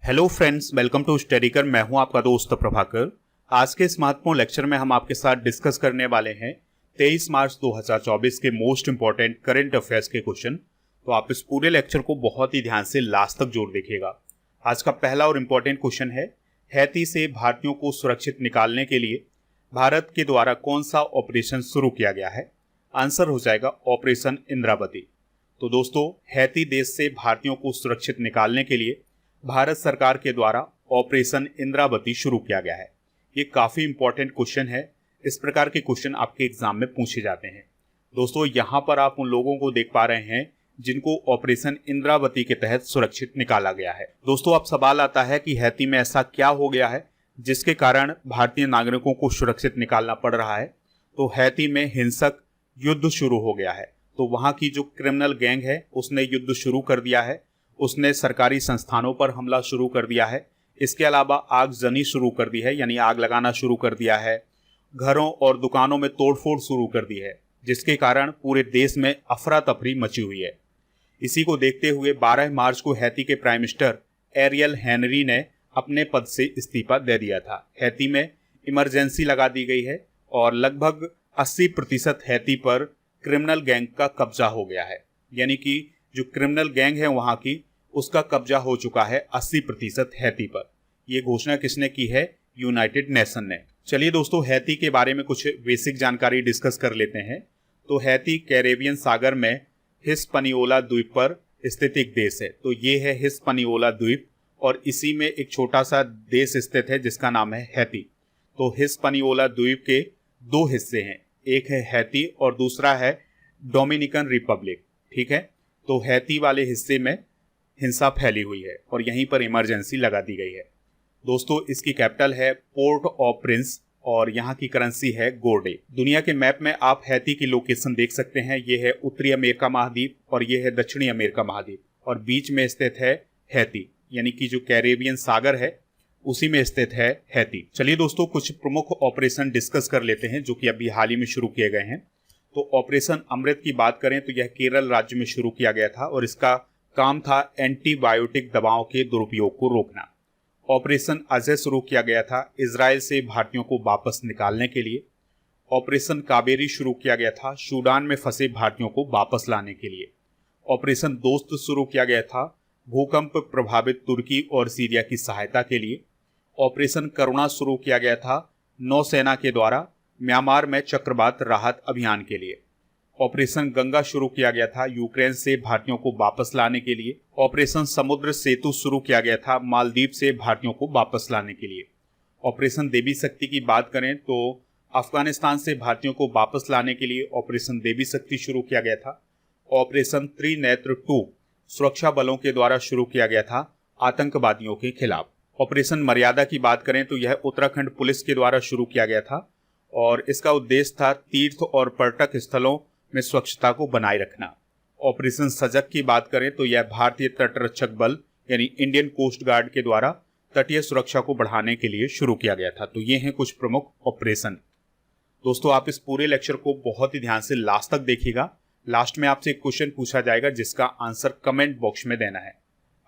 Hello friends, welcome to स्टडीकर। मैं हूं आपका दोस्त प्रभाकर। आज के इस महत्वपूर्ण लेक्चर में हम आपके साथ डिस्कस करने वाले हैं 23 मार्च 2024 के मोस्ट इंपॉर्टेंट करंट अफेयर्स के क्वेश्चन। तो आप इस पूरे लेक्चर को बहुत ही ध्यान से लास्ट तक जोर देखिएगा। आज का पहला और इम्पॉर्टेंट क्वेश्चन है, हैती से भारतीयों को सुरक्षित निकालने के लिए भारत के द्वारा कौन सा ऑपरेशन शुरू किया गया है? आंसर हो जाएगा ऑपरेशन इंद्रावती। तो दोस्तों, हैती देश से भारतीयों को सुरक्षित निकालने के लिए भारत सरकार के द्वारा ऑपरेशन इंद्रावती शुरू किया गया है। ये काफी इंपॉर्टेंट क्वेश्चन है। इस प्रकार के क्वेश्चन आपके एग्जाम में पूछे जाते हैं। दोस्तों, यहाँ पर आप उन लोगों को देख पा रहे हैं जिनको ऑपरेशन इंद्रावती के तहत सुरक्षित निकाला गया है। दोस्तों, अब सवाल आता है कि हैती में ऐसा क्या हो गया है जिसके कारण भारतीय नागरिकों को सुरक्षित निकालना पड़ रहा है? तो हैती में हिंसक युद्ध शुरू हो गया है। तो वहां की जो क्रिमिनल गैंग है उसने युद्ध शुरू कर दिया है। उसने सरकारी संस्थानों पर हमला शुरू कर दिया है। इसके अलावा आगजनी शुरू कर दी है, यानी आग लगाना शुरू कर दिया है। घरों और दुकानों में तोड़फोड़ शुरू कर दी है, जिसके कारण पूरे देश में अफरा तफरी मची हुई है। इसी को देखते हुए 12 मार्च को हैती के प्राइम मिनिस्टर एरियल हेनरी ने अपने पद से इस्तीफा दे दिया था। हैती में इमरजेंसी लगा दी गई है और लगभग 80% हैती पर क्रिमिनल गैंग का कब्जा हो गया है। यानी कि जो क्रिमिनल गैंग है वहां की, उसका कब्जा हो चुका है 80% हैती पर। यह घोषणा किसने की है? यूनाइटेड नेशन ने। चलिए दोस्तों, हैती के बारे में कुछ बेसिक जानकारी डिस्कस कर लेते हैं। तो हैती कैरेबियन सागर में हिस्पनियोला द्वीप पर स्थित एक देश है। तो ये है हिस्पनियोला द्वीप और इसी में एक छोटा सा देश स्थित है जिसका नाम है हैती। तो हिस्पनियोला द्वीप के दो हिस्से हैं, एक है हैती और दूसरा है डोमिनिकन रिपब्लिक। ठीक है, तो हैती वाले हिस्से में हिंसा फैली हुई है और यहीं पर इमरजेंसी लगा दी गई है। दोस्तों, इसकी कैपिटल है पोर्ट ऑफ प्रिंस और यहाँ की करेंसी है गोल्डे। दुनिया के मैप में आप हैती की लोकेशन देख सकते हैं। ये है उत्तरी अमेरिका महाद्वीप और ये है दक्षिणी अमेरिका महाद्वीप और बीच में स्थित है हैती, यानी कि जो कैरेबियन सागर है उसी में स्थित है हैती। चलिए दोस्तों, कुछ प्रमुख ऑपरेशन डिस्कस कर लेते हैं जो कि अभी हाल ही में शुरू किए गए हैं। तो ऑपरेशन अमृत की बात करें तो यह केरल राज्य में शुरू किया गया था और इसका काम था एंटीबायोटिक दवाओं के दुरुपयोग को रोकना। ऑपरेशन अजय शुरू किया गया था इजराइल से भारतीयों को वापस निकालने के लिए। ऑपरेशन कावेरी शुरू किया गया था सूडान में फंसे भारतीयों को वापस लाने के लिए। ऑपरेशन दोस्त शुरू किया गया था भूकंप प्रभावित तुर्की और सीरिया की सहायता के लिए। ऑपरेशन करुणा शुरू किया गया था नौसेना के द्वारा म्यांमार में चक्रवात राहत अभियान के लिए। ऑपरेशन गंगा शुरू किया गया था यूक्रेन से भारतीयों को वापस लाने के लिए। ऑपरेशन समुद्र सेतु शुरू किया गया था मालदीव से भारतीयों को वापस लाने के लिए। ऑपरेशन देवी शक्ति की बात करें तो अफगानिस्तान से भारतीयों को वापस लाने के लिए ऑपरेशन देवी शक्ति शुरू किया गया था। ऑपरेशन त्रिनेत्र 2 सुरक्षा बलों के द्वारा शुरू किया गया था आतंकवादियों के खिलाफ। ऑपरेशन मर्यादा की बात करें तो यह उत्तराखंड पुलिस के द्वारा शुरू किया गया था और इसका उद्देश्य था तीर्थ और पर्यटक स्थलों में स्वच्छता को बनाए रखना। ऑपरेशन सजग की बात करें तो यह भारतीय तटरक्षक बल यानी इंडियन कोस्ट गार्ड के द्वारा तटीय सुरक्षा को बढ़ाने के लिए शुरू किया गया था। तो ये हैं कुछ प्रमुख ऑपरेशन। दोस्तों, आप इस पूरे लेक्चर को बहुत ही ध्यान से लास्ट तक देखिएगा। लास्ट में आपसे एक क्वेश्चन पूछा जाएगा जिसका आंसर कमेंट बॉक्स में देना है।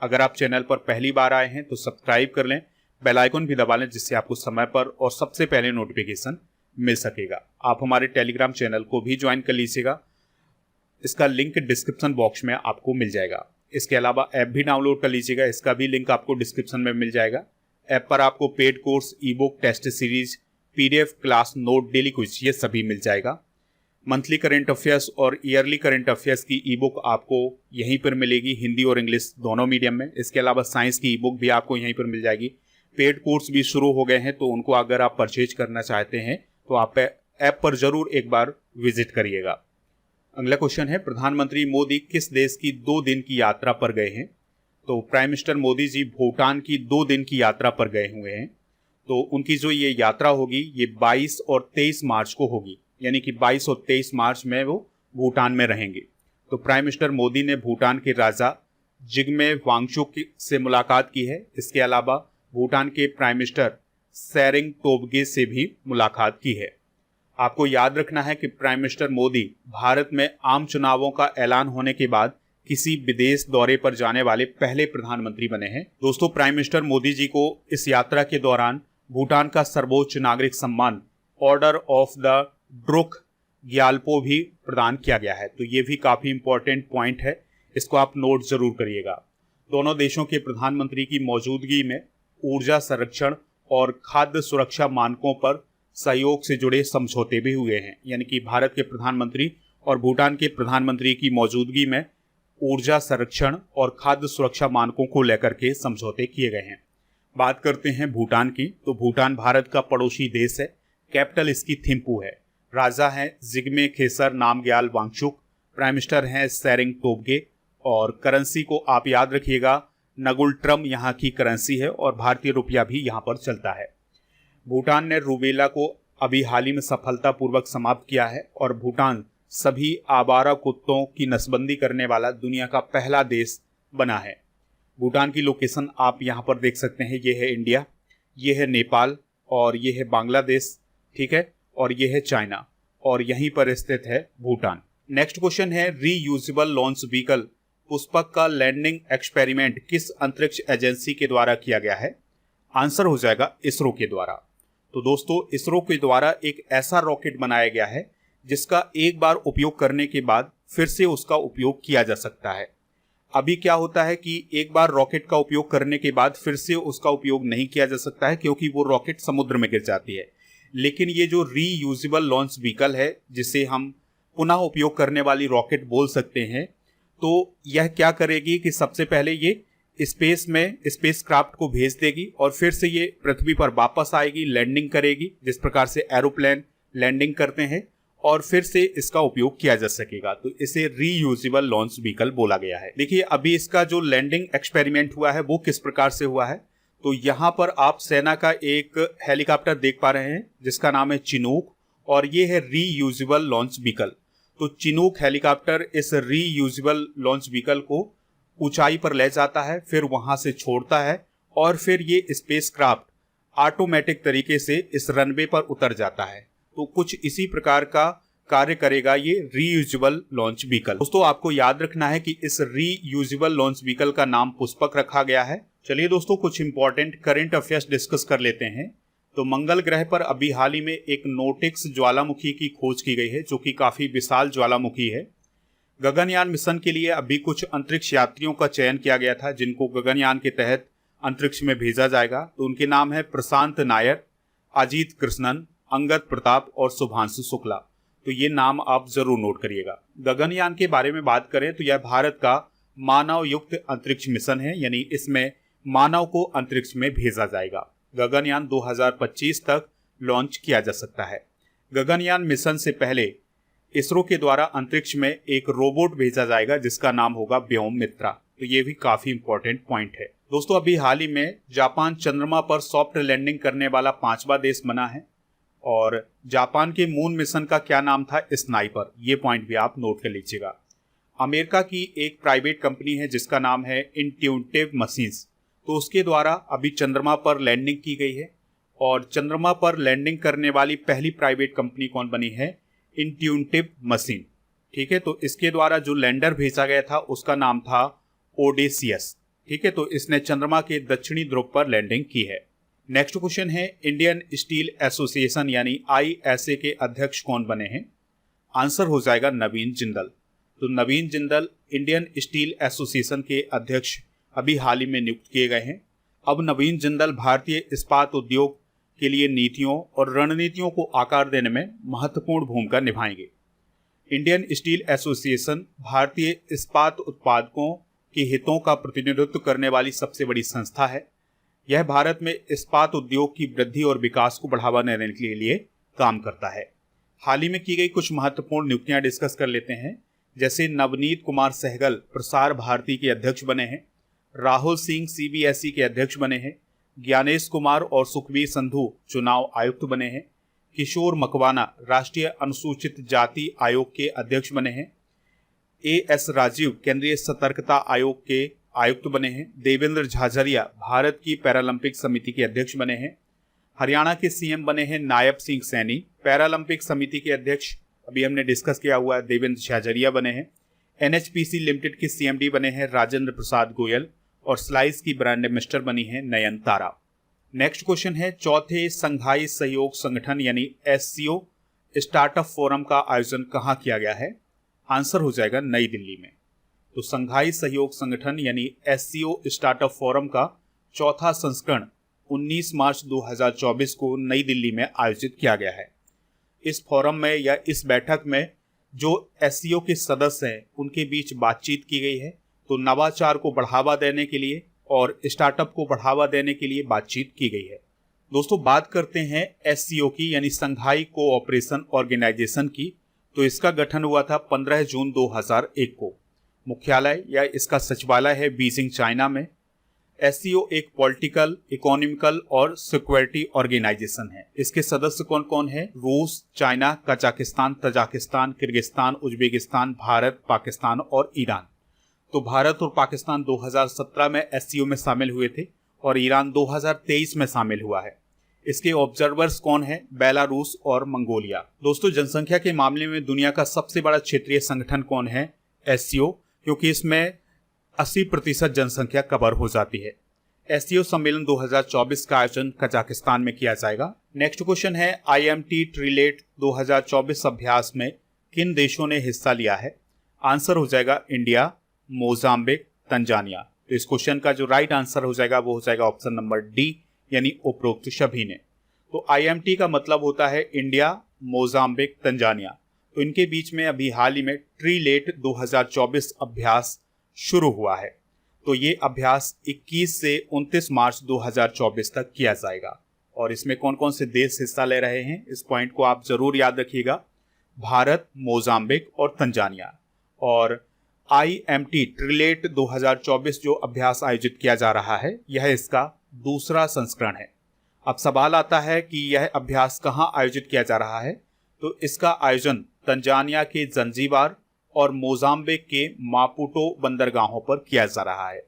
अगर आप चैनल पर पहली बार आए हैं तो सब्सक्राइब कर लें, बेल आइकन भी दबा लें जिससे आपको समय पर और सबसे पहले नोटिफिकेशन मिल सकेगा। आप हमारे टेलीग्राम चैनल को भी ज्वाइन कर लीजिएगा, इसका लिंक डिस्क्रिप्शन बॉक्स में आपको मिल जाएगा। इसके अलावा ऐप भी डाउनलोड कर लीजिएगा, इसका भी लिंक आपको डिस्क्रिप्शन में मिल जाएगा। ऐप पर आपको paid course, e book, test series, PDF, class note, daily quiz ये सभी मिल जाएगा। मंथली करंट अफेयर्स और ईयरली करंट अफेयर्स की ई बुक आपको यहीं पर मिलेगी, हिंदी और इंग्लिश दोनों मीडियम में। इसके अलावा साइंस की ई बुक भी आपको यहीं पर मिल जाएगी। पेड कोर्स भी शुरू हो गए हैं तो उनको अगर आप परचेज करना चाहते हैं तो आप ऐप पर जरूर एक बार विजिट करिएगा। अगला क्वेश्चन है, प्रधानमंत्री मोदी किस देश की 2 दिन की यात्रा पर गए हैं? तो प्राइम मिनिस्टर मोदी जी भूटान की 2 दिन की यात्रा पर गए हुए हैं। तो उनकी जो ये यात्रा होगी ये 22 और 23 मार्च को होगी, यानी कि 22 और 23 मार्च में वो भूटान में रहेंगे। तो प्राइम मिनिस्टर मोदी ने भूटान के राजा जिग्मे वांगचुक से मुलाकात की है। इसके अलावा भूटान के प्राइम मिनिस्टर सेरिंग टोब्गे से भी मुलाकात की है। आपको याद रखना है कि प्राइम मिनिस्टर मोदी भारत में आम चुनावों का ऐलान होने के बाद किसी विदेश दौरे पर जाने वाले पहले प्रधानमंत्री बने हैं। दोस्तों, प्राइम मिनिस्टर मोदी जी को इस यात्रा के दौरान भूटान का सर्वोच्च नागरिक सम्मान order of the Druk Gyalpo भी प्रदान किया गया है। तो ये भी काफी इंपॉर्टेंट पॉइंट है, इसको आप नोट जरूर करिएगा। दोनों देशों के प्रधानमंत्री की मौजूदगी में ऊर्जा संरक्षण और खाद्य सुरक्षा मानकों पर सहयोग से जुड़े समझौते भी हुए हैं। यानी कि भारत के प्रधानमंत्री और भूटान के प्रधानमंत्री की मौजूदगी में ऊर्जा संरक्षण और खाद्य सुरक्षा मानकों को लेकर के समझौते किए गए हैं। बात करते हैं भूटान की, तो भूटान भारत का पड़ोसी देश है। कैपिटल इसकी थिम्पू है। राजा हैं जिग्मे खेसर नामग्याल वांगचुक। प्राइम मिनिस्टर हैं सेरिंग टोब्गे। और करेंसी को आप याद रखिएगा, नगुल ट्रम यहाँ की करेंसी है और भारतीय रुपया भी यहाँ पर चलता है। भूटान ने रूबेला को अभी हाल ही में सफलतापूर्वक समाप्त किया है और भूटान सभी आवारा कुत्तों की नसबंदी करने वाला दुनिया का पहला देश बना है। भूटान की लोकेशन आप यहाँ पर देख सकते हैं। ये है इंडिया, ये है नेपाल और ये है बांग्लादेश, ठीक है, और ये है चाइना और यहीं पर स्थित है भूटान। नेक्स्ट क्वेश्चन है, रीयूजेबल लॉन्च व्हीकल पुष्पक का लैंडिंग एक्सपेरिमेंट किस अंतरिक्ष एजेंसी के द्वारा किया गया है? आंसर हो जाएगा इसरो के द्वारा। तो दोस्तों, इसरो के द्वारा एक ऐसा रॉकेट बनाया गया है जिसका एक बार उपयोग करने के बाद फिर से उसका उपयोग किया जा सकता है। अभी क्या होता है कि एक बार रॉकेट का उपयोग करने के बाद फिर से उसका उपयोग नहीं किया जा सकता है क्योंकि वो रॉकेट समुद्र में गिर जाती है। लेकिन ये जो रीयूजेबल लॉन्च व्हीकल है, जिसे हम पुनः उपयोग करने वाली रॉकेट बोल सकते हैं, तो यह क्या करेगी कि सबसे पहले ये स्पेस में स्पेस क्राफ्ट को भेज देगी और फिर से ये पृथ्वी पर वापस आएगी, लैंडिंग करेगी, जिस प्रकार से एरोप्लेन लैंडिंग करते हैं, और फिर से इसका उपयोग किया जा सकेगा। तो इसे रीयूजेबल लॉन्च व्हीकल बोला गया है। देखिए, अभी इसका जो लैंडिंग एक्सपेरिमेंट हुआ है वो किस प्रकार से हुआ है। तो यहाँ पर आप सेना का एक हेलीकॉप्टर देख पा रहे हैं जिसका नाम है चिनूक, और ये है रीयूजेबल लॉन्च व्हीकल। तो चिनूक हेलीकॉप्टर इस रीयूजेबल लॉन्च व्हीकल को ऊंचाई पर ले जाता है, फिर वहां से छोड़ता है और फिर ये स्पेस क्राफ्ट ऑटोमेटिक तरीके से इस रनवे पर उतर जाता है। तो कुछ इसी प्रकार का कार्य करेगा ये रीयूजेबल लॉन्च व्हीकल। दोस्तों, आपको याद रखना है कि इस रीयूजेबल लॉन्च व्हीकल का नाम पुष्पक रखा गया है। चलिए दोस्तों, कुछ इंपॉर्टेंट करंट अफेयर्स डिस्कस कर लेते हैं। तो मंगल ग्रह पर अभी हाल ही में एक नोटिक्स ज्वालामुखी की खोज की गई है जो कि काफी विशाल ज्वालामुखी है। गगनयान मिशन के लिए अभी कुछ अंतरिक्ष यात्रियों का चयन किया गया था जिनको गगनयान के तहत अंतरिक्ष में भेजा जाएगा। तो उनके नाम है प्रशांत नायर, अजीत कृष्णन, अंगद प्रताप और शुभांशु शुक्ला। तो ये नाम आप जरूर नोट करिएगा। गगनयान के बारे में बात करें तो यह भारत का मानव युक्त अंतरिक्ष मिशन है, यानी इसमें मानव को अंतरिक्ष में भेजा जाएगा। गगनयान 2025 तक लॉन्च किया जा सकता है। गगनयान मिशन से पहले इसरो के द्वारा अंतरिक्ष में एक रोबोट भेजा जाएगा जिसका नाम होगा व्योम मित्रा। तो ये भी काफी इंपॉर्टेंट पॉइंट है। दोस्तों, अभी हाल ही में जापान चंद्रमा पर सॉफ्ट लैंडिंग करने वाला 5वां देश बना है। और जापान के मून मिशन का क्या नाम था? स्नाइपर। ये पॉइंट भी आप नोट कर लीजिएगा। अमेरिका की एक प्राइवेट कंपनी है जिसका नाम है इंट्यूटिव मशीन्स। तो उसके द्वारा अभी चंद्रमा पर लैंडिंग की गई है और चंद्रमा पर लैंडिंग करने वाली पहली प्राइवेट कंपनी कौन बनी है? Intuitive machine. ठीक है, तो इसके द्वारा जो लैंडर भेजा गया था उसका नाम था ओडेसियस। ठीक है, तो इसने चंद्रमा के दक्षिणी ध्रुव पर लैंडिंग की है। नेक्स्ट क्वेश्चन है, इंडियन स्टील एसोसिएशन यानी ISA के अध्यक्ष कौन बने हैं? आंसर हो जाएगा नवीन जिंदल। तो नवीन जिंदल इंडियन स्टील एसोसिएशन के अध्यक्ष अभी हाल ही में नियुक्त किए गए हैं। अब नवीन जिंदल भारतीय इस्पात उद्योग के लिए नीतियों और रणनीतियों को आकार देने में महत्वपूर्ण भूमिका निभाएंगे। इंडियन स्टील एसोसिएशन भारतीय इस्पात उत्पादकों के हितों का प्रतिनिधित्व करने वाली सबसे बड़ी संस्था है। यह भारत में इस्पात उद्योग की वृद्धि और विकास को बढ़ावा देने के लिए काम करता है। हाल ही में की गई कुछ महत्वपूर्ण नियुक्तियां डिस्कस कर लेते हैं। जैसे नवनीत कुमार सहगल प्रसार भारती के अध्यक्ष बने हैं, राहुल सिंह CBSE के अध्यक्ष बने हैं, ज्ञानेश कुमार और सुखबीर संधू चुनाव आयुक्त बने हैं, किशोर मकवाना राष्ट्रीय अनुसूचित जाति आयोग के अध्यक्ष बने हैं, AS राजीव केंद्रीय सतर्कता आयोग के आयुक्त बने हैं, देवेंद्र झाझरिया भारत की पैरालंपिक समिति के अध्यक्ष बने हैं, हरियाणा के CM बने हैं नायब सिंह सैनी, पैरालंपिक समिति के अध्यक्ष अभी हमने डिस्कस किया हुआ है देवेंद्र झाझरिया बने हैं, NHPC लिमिटेड की CMD बने हैं राजेंद्र प्रसाद गोयल और स्लाइस की ब्रांड एम्बेसडर बनी है नयनतारा। नेक्स्ट क्वेश्चन है, चौथे संघाई सहयोग संगठन यानी SCO स्टार्टअप फोरम का आयोजन कहाँ किया गया है? आंसर हो जाएगा नई दिल्ली में। तो संघाई सहयोग संगठन यानी SCO स्टार्टअप फोरम का चौथा संस्करण 19 मार्च 2024 को नई दिल्ली में आयोजित किया गया है। इस फोरम में या इस बैठक में जो SCO के सदस्य हैं उनके बीच बातचीत की गई है। तो नवाचार को बढ़ावा देने के लिए और स्टार्टअप को बढ़ावा देने के लिए बातचीत की गई है। दोस्तों बात करते हैं SCO की यानी संघाई कोऑपरेशन ऑर्गेनाइजेशन की। तो इसका गठन हुआ था 15 जून 2001 को। मुख्यालय या इसका सचिवालय है बीजिंग, चाइना में। SCO एक पॉलिटिकल, इकोनॉमिकल और सिक्योरिटी ऑर्गेनाइजेशन है। इसके सदस्य कौन कौन है? रूस, China, Kazakhstan, Tajikistan, Kyrgyzstan, Uzbekistan, Bharat, Pakistan और ईरान। तो भारत और पाकिस्तान 2017 में SCO में शामिल हुए थे और ईरान 2023 में शामिल हुआ है। इसके ऑब्जर्वर्स कौन है? बेलारूस और मंगोलिया। दोस्तों जनसंख्या के मामले में दुनिया का सबसे बड़ा क्षेत्रीय संगठन कौन है? SCO, क्योंकि इसमें 80% जनसंख्या कवर हो जाती है। SCO सम्मेलन 2024 का आयोजन कजाकिस्तान में किया जाएगा। नेक्स्ट क्वेश्चन है, IMT ट्रिलेट 2024 अभ्यास में किन देशों ने हिस्सा लिया है? आंसर हो जाएगा इंडिया, मोजाम्बिक, तंजानिया। तो इस क्वेश्चन का जो राइट आंसर हो जाएगा वो हो जाएगा ऑप्शन नंबर डी यानी उपरोक्त सभी ने। तो IMT का मतलब होता है इंडिया, मोजाम्बिक, तंजानिया। तो इनके बीच में अभी हाल ही में ट्रिलेट 2024 अभ्यास शुरू हुआ है। तो ये अभ्यास 21 से 29 मार्च 2024 तक किया जाएगा। और इसमें कौन कौन से देश हिस्सा ले रहे हैं इस पॉइंट को आप जरूर याद रखिएगा, भारत, मोजाम्बिक और तंजानिया। और IMT ट्रिलेट 2024 जो अभ्यास आयोजित किया जा रहा है यह इसका दूसरा संस्करण है। अब सवाल आता है कि यह अभ्यास कहाँ आयोजित किया जा रहा है? तो इसका आयोजन तंजानिया के जंजीबार और मोजाम्बिक के मापुटो बंदरगाहों पर किया जा रहा है।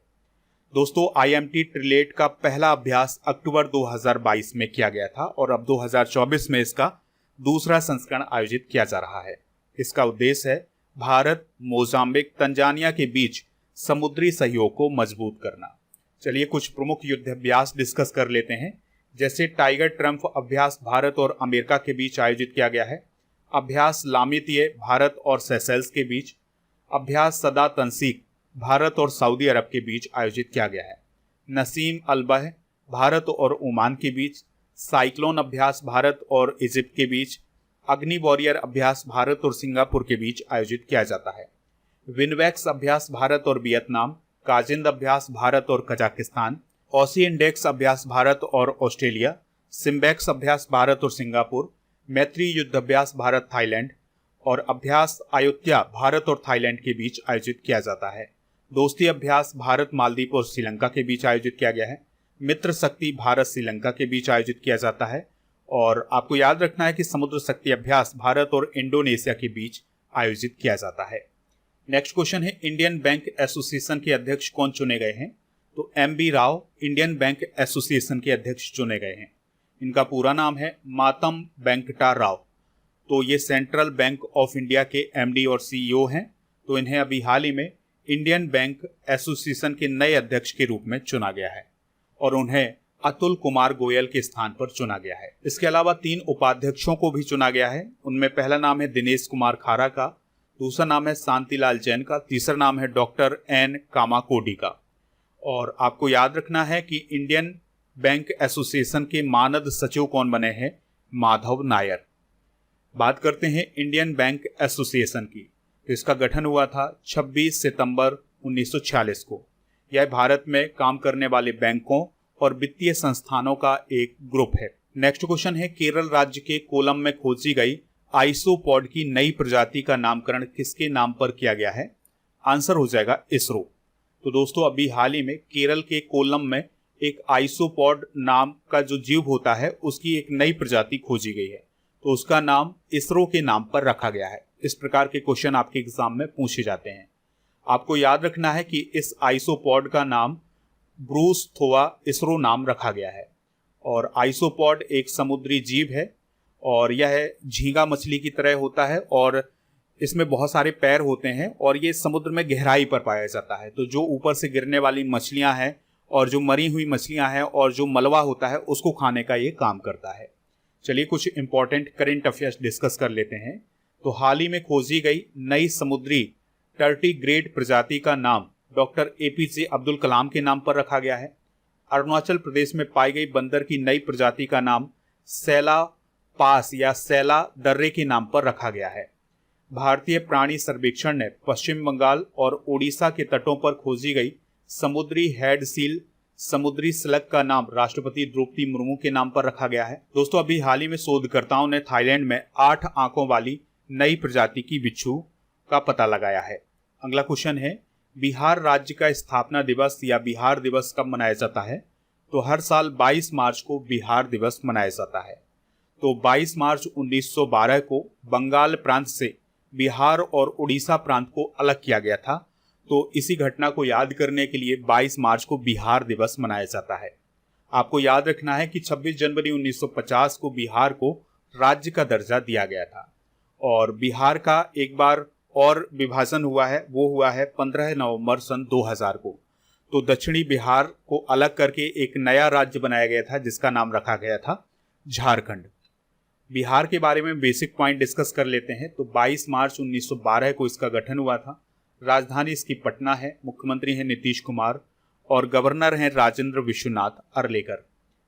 दोस्तों IMT ट्रिलेट का पहला अभ्यास अक्टूबर 2022 में किया गया था और अब 2024 में इसका दूसरा संस्करण आयोजित किया जा रहा है। इसका उद्देश्य है भारत, मोजाम्बिक, तंजानिया के बीच समुद्री सहयोग को मजबूत करना। चलिए कुछ प्रमुख युद्ध अभ्यास डिस्कस कर लेते हैं। जैसे टाइगर ट्रम्प अभ्यास भारत और अमेरिका के बीच आयोजित किया गया है। अभ्यास लामितीय भारत और सेशेल्स के बीच। अभ्यास सदा तंसीक भारत और सऊदी अरब के बीच आयोजित किया गया है। नसीम अलबह भारत और ओमान के बीच। साइक्लोन अभ्यास भारत और इजिप्ट के बीच। अग्नि वॉरियर अभ्यास भारत और सिंगापुर के बीच आयोजित किया जाता है। विनवेक्स अभ्यास भारत और वियतनाम। काजिंद अभ्यास भारत और कजाकिस्तान। ऑसी इंडेक्स अभ्यास भारत और ऑस्ट्रेलिया। सिम्बेक्स अभ्यास भारत और सिंगापुर। मैत्री युद्ध अभ्यास भारत, थाईलैंड। और अभ्यास अयोध्या भारत और थाईलैंड के बीच आयोजित किया जाता है। दोस्ती अभ्यास भारत, मालदीव और श्रीलंका के बीच आयोजित किया गया है। मित्र शक्ति भारत, श्रीलंका के बीच आयोजित किया जाता है। और आपको याद रखना है कि समुद्र शक्ति अभ्यास भारत और इंडोनेशिया के बीच आयोजित किया जाता है। नेक्स्ट क्वेश्चन है, इंडियन बैंक एसोसिएशन के अध्यक्ष कौन चुने गए हैं? तो MB Rao Indian bank association के अध्यक्ष चुने गए हैं। इनका पूरा नाम है मातम वेंकटा राव। तो ये सेंट्रल बैंक ऑफ इंडिया के MD और CEO हैं। तो इन्हें अभी हाल ही में इंडियन बैंक एसोसिएशन के नए अध्यक्ष के रूप में चुना गया है और उन्हें अतुल कुमार गोयल के स्थान पर चुना गया है। इसके अलावा 3 उपाध्यक्षों को भी चुना गया है। उनमें पहला नाम है दिनेश कुमार खारा का, दूसरा नाम है शांतिलाल जैन का, तीसरा नाम है डॉक्टर N कामाकोडी का। और आपको याद रखना है कि इंडियन बैंक एसोसिएशन के मानद सचिव कौन बने हैं? माधव नायर। बात करते हैं इंडियन बैंक एसोसिएशन की। तो इसका गठन हुआ था 26 सितंबर 1946 को। यह भारत में काम करने वाले बैंकों और वित्तीय संस्थानों का एक ग्रुप है। नेक्स्ट क्वेश्चन है, केरल राज्य के कोलम में खोजी गई आइसोपॉड की नई प्रजाति का नामकरण किसके नाम पर किया गया है? आंसर हो जाएगा इसरो। तो दोस्तों अभी हाल ही में केरल के कोलम में एक आइसोपॉड नाम का जो जीव होता है उसकी एक नई प्रजाति खोजी गई है। तो उसका नाम इसरो के नाम पर रखा गया है। इस प्रकार के क्वेश्चन आपके एग्जाम में पूछे जाते हैं। आपको याद रखना है कि इस आइसोपॉड का नाम ब्रूस थोआ इसरो नाम रखा गया है। और आइसोपॉड एक समुद्री जीव है और यह झींगा मछली की तरह होता है और इसमें बहुत सारे पैर होते हैं और ये समुद्र में गहराई पर पाया जाता है। तो जो ऊपर से गिरने वाली मछलियां हैं और जो मरी हुई मछलियां हैं और जो मलबा होता है उसको खाने का ये काम करता है। चलिए कुछ इंपॉर्टेंट करेंट अफेयर्स डिस्कस कर लेते हैं। तो हाल ही में खोजी गई नई समुद्री टर्टीग्रेड प्रजाति का नाम डॉक्टर APJ अब्दुल कलाम के नाम पर रखा गया है। अरुणाचल प्रदेश में पाई गई बंदर की नई प्रजाति का नाम सैला पास या सैला दर्रे के नाम पर रखा गया है। भारतीय प्राणी सर्वेक्षण ने पश्चिम बंगाल और ओडिशा के तटों पर खोजी गई समुद्री हेड सील समुद्री स्लग का नाम राष्ट्रपति द्रौपदी मुर्मू के नाम पर रखा गया है। दोस्तों अभी हाल ही में शोधकर्ताओं ने थाईलैंड में 8 आंखों वाली नई प्रजाति की बिच्छू का पता लगाया है। अगला क्वेश्चन है, बिहार राज्य का स्थापना दिवस या बिहार दिवस कब मनाया जाता है? तो हर साल 22 मार्च को बिहार दिवस मनाया जाता है। तो 22 मार्च 1912 को बंगाल प्रांत से बिहार और उड़ीसा प्रांत को अलग किया गया था। तो इसी घटना को याद करने के लिए 22 मार्च को बिहार दिवस मनाया जाता है। आपको याद रखना है कि 26 जनवरी 1950 को बिहार को राज्य का दर्जा दिया गया था और बिहार का एक बार और विभाजन हुआ है, वो हुआ है 15 नवंबर सन 2000 को। तो दक्षिणी बिहार को अलग करके एक नया राज्य बनाया गया था जिसका नाम रखा गया था झारखंड। बिहार के बारे में बेसिक पॉइंट डिस्कस कर लेते हैं। तो 22 मार्च 1912 को इसका गठन हुआ था। राजधानी इसकी पटना है, मुख्यमंत्री हैं नीतीश कुमार और गवर्नर हैं राजेंद्र विश्वनाथ अर्लेकर।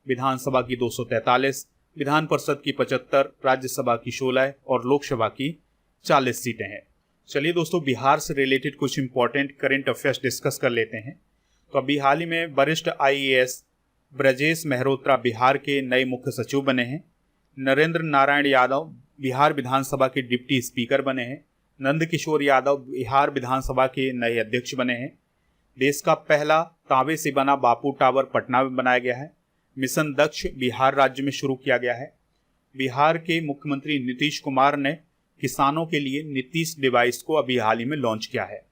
विधानसभा की 243, विधान परिषद की 75, राज्यसभा की 16 और लोकसभा की 40 सीटें हैं। चलिए दोस्तों बिहार से रिलेटेड कुछ इंपॉर्टेंट करंट अफेयर्स डिस्कस कर लेते हैं। तो अभी हाल ही में वरिष्ठ IAS ब्रजेश मेहरोत्रा बिहार के नए मुख्य सचिव बने हैं। नरेंद्र नारायण यादव बिहार विधानसभा के डिप्टी स्पीकर बने हैं। नंदकिशोर यादव बिहार विधानसभा के नए अध्यक्ष बने हैं। देश का पहला तांबे से बना बापू टावर पटना में बनाया गया है। मिशन दक्ष बिहार राज्य में शुरू किया गया है। बिहार के मुख्यमंत्री नीतीश कुमार ने किसानों के लिए नीतीश डिवाइस को अभी हाल ही में लॉन्च किया है।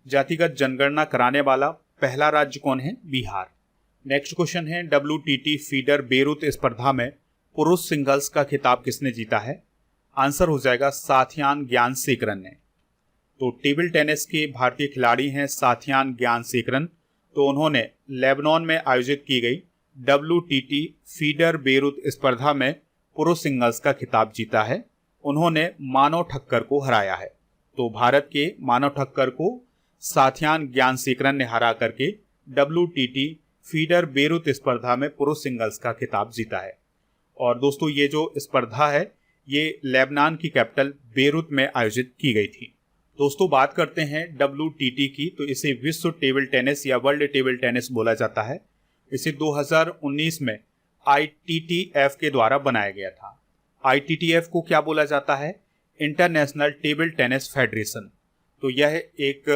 जातिगत जनगणना कराने वाला पहला राज्य कौन है? बिहार। नेक्स्ट क्वेश्चन है, WTT फीडर बेरूत स्पर्धा में पुरुष सिंगल्स का खिताब किसने जीता है? आंसर हो जाएगा साथियान ज्ञानशेखरन ने। तो टेबल टेनिस के भारतीय खिलाड़ी हैं साथियान ज्ञानशेखरन। तो उन्होंने लेबनान में आयोजित की गई WTT फीडर बेरूत स्पर्धा में पुरुष सिंगल्स का खिताब जीता है। उन्होंने मानव ठक्कर को हराया है। तो भारत के मानव ठक्कर को साथियान ज्ञानशेखरन ने हरा करके WTT फीडर बेरूत स्पर्धा में पुरुष सिंगल्स का खिताब जीता है। और दोस्तों ये जो स्पर्धा है ये लेबनान की कैपिटल बेरूत में आयोजित की गई थी। दोस्तों बात करते हैं WTT की। तो इसे विश्व टेबल टेनिस या वर्ल्ड टेबल टेनिस बोला जाता है। इसे 2019 में ITTF के द्वारा बनाया गया था। ITTF को क्या बोला जाता है? International table tennis federation. तो यह एक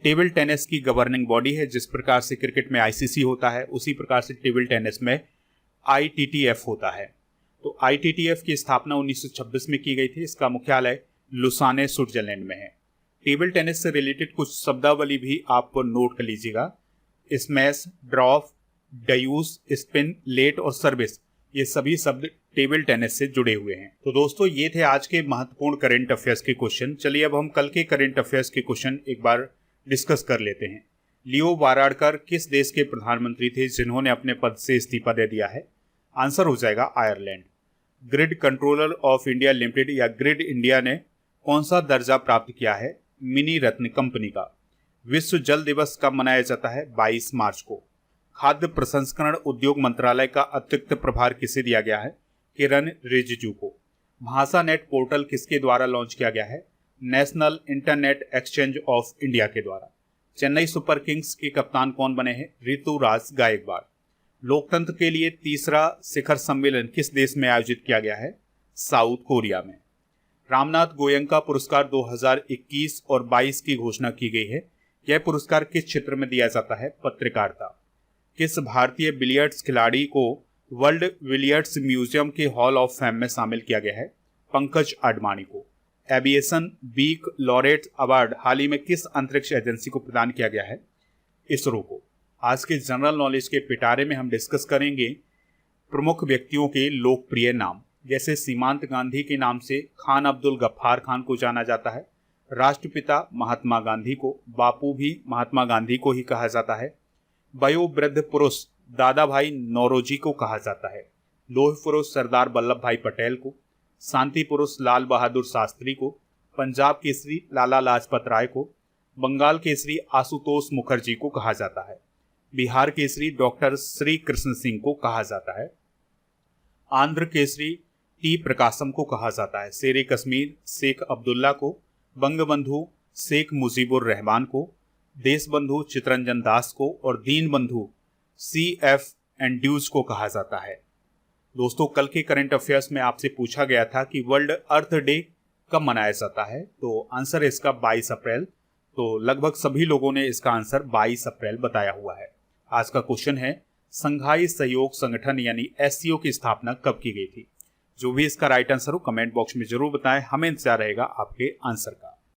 टेबल टेनिस की गवर्निंग बॉडी है। जिस प्रकार से क्रिकेट में ICC होता है उसी प्रकार से टेबल टेनिस में ITTF होता है। तो ITTF की स्थापना 1926 में की गई थी। इसका मुख्यालय लुसाने स्विट्जरलैंड में है। टेबल टेनिस से रिलेटेड कुछ शब्दावली भी आप नोट कर लीजिएगा। स्मैश, ड्रॉप, डायूस, स्पिन, लेट और सर्विस, ये सभी शब्द टेबल टेनिस से जुड़े हुए हैं। तो दोस्तों ये थे आज के महत्वपूर्ण करंट अफेयर्स के क्वेश्चन। चलिए अब हम कल के करंट अफेयर्स के क्वेश्चन एक बार डिस्कस कर लेते हैं। लियो वाराडकर किस देश के प्रधानमंत्री थे जिन्होंने अपने पद से इस्तीफा दे दिया है? आंसर हो जाएगा Ireland. Grid controller of India limited या ग्रिड इंडिया ने कौन सा दर्जा प्राप्त किया है? मिनी रत्न कंपनी का। विश्व जल दिवस कब मनाया जाता है? 22 मार्च को। खाद्य प्रसंस्करण उद्योग मंत्रालय का अतिरिक्त प्रभार किसे दिया गया है? किरण रिजिजू को। भाषा नेट पोर्टल किसके द्वारा लॉन्च किया गया है? National internet exchange of India के द्वारा। चेन्नई सुपर किंग्स के कप्तान कौन बने हैं? ऋतुराज गायकवाड़। लोकतंत्र के लिए तीसरा शिखर सम्मेलन किस देश में आयोजित किया गया है? साउथ कोरिया में। रामनाथ गोयंका पुरस्कार 2021 और 22 की घोषणा की गई है। यह पुरस्कार किस क्षेत्र में दिया जाता है? पत्रकारिता। किस भारतीय बिलियर्ड्स खिलाड़ी को वर्ल्ड बिलियर्ड्स म्यूजियम के हॉल ऑफ फेम में शामिल किया गया है? पंकज अडवाणी को। एविएशन वीक लॉरेट अवार्ड हाल ही में किस अंतरिक्ष एजेंसी को प्रदान किया गया है? इसरो को। आज के जनरल नॉलेज के पिटारे में हम डिस्कस करेंगे प्रमुख व्यक्तियों के लोकप्रिय नाम। जैसे सीमांत गांधी के नाम से खान अब्दुल गफ्फार खान को जाना जाता है, राष्ट्रपिता महात्मा गांधी को बापू भी महात्मा गांधी को ही कहा जाता है। वयोवृद्ध पुरुष दादा भाई नौरोजी को कहा जाता है। लौह पुरुष सरदार वल्लभ भाई पटेल को, शांति पुरुष लाल बहादुर शास्त्री को, पंजाब केसरी लाला लाजपत राय को, बंगाल केसरी आशुतोष मुखर्जी को कहा जाता है। बिहार केसरी डॉक्टर श्री कृष्ण सिंह को कहा जाता है। आंध्र केसरी टी प्रकाशम को कहा जाता है। शेर कश्मीर शेख अब्दुल्ला को, बंगबंधु शेख मुजीबुर रहमान को, देशबंधु चितरंजन दास को और दीनबंधु CF एंड्रूज को कहा जाता है। दोस्तों, कल के करंट अफेयर्स में आपसे पूछा गया था कि वर्ल्ड अर्थ डे कब मनाया जाता है, तो आंसर है इसका 22 अप्रैल। तो लगभग सभी लोगों ने इसका आंसर 22 अप्रैल बताया हुआ है। आज का क्वेश्चन है, संघाई सहयोग संगठन यानी SCO की स्थापना कब की गई थी? जो भी इसका राइट आंसर हो कमेंट बॉक्स में जरूर बताएं, हमें इंतजार रहेगा आपके आंसर का।